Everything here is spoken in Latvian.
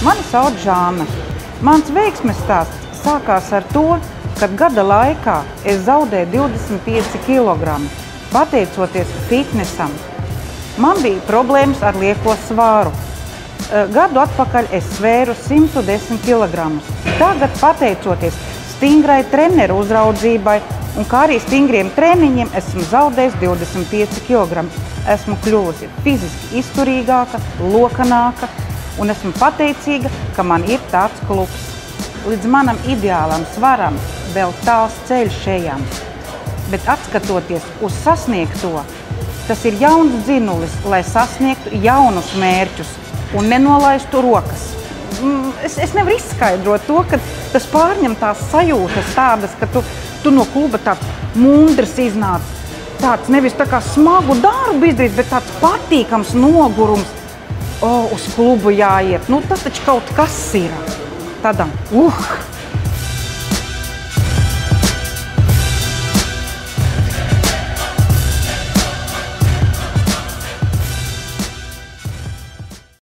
Mani sauc Žāna. Mans veiksmes stāsts sākās ar to, kad gada laikā es zaudēju 25 kg, pateicoties fitnesam. Man bija problēmas ar lieko svāru. Gadu atpakaļ es svēru 110 kg. Tagad, pateicoties stingrai treneru uzraudzībai un kā arī stingriem treniņiem, esmu zaudējis 25 kg. Esmu kļuvusi fiziski izturīgāka, lokanāka un esmu pateicīga, ka man ir tāds klubs. Līdz manam ideālam svaram vēl tāls ceļš ejams, bet atskatoties uz sasniegto, tas ir jauns dzinulis, lai sasniegtu jaunus mērķus un nenolaistu rokas. Es nevaru izskaidrot to, ka tas pārņem tās sajūtas tādas, ka tu no kluba tāds mundrs iznāc, tāds nevis tā kā smagu darbu izdarīt, bet tāds patīkams nogurums. Uz klubu jāiet. Tas taču kaut kas ir. Tādam,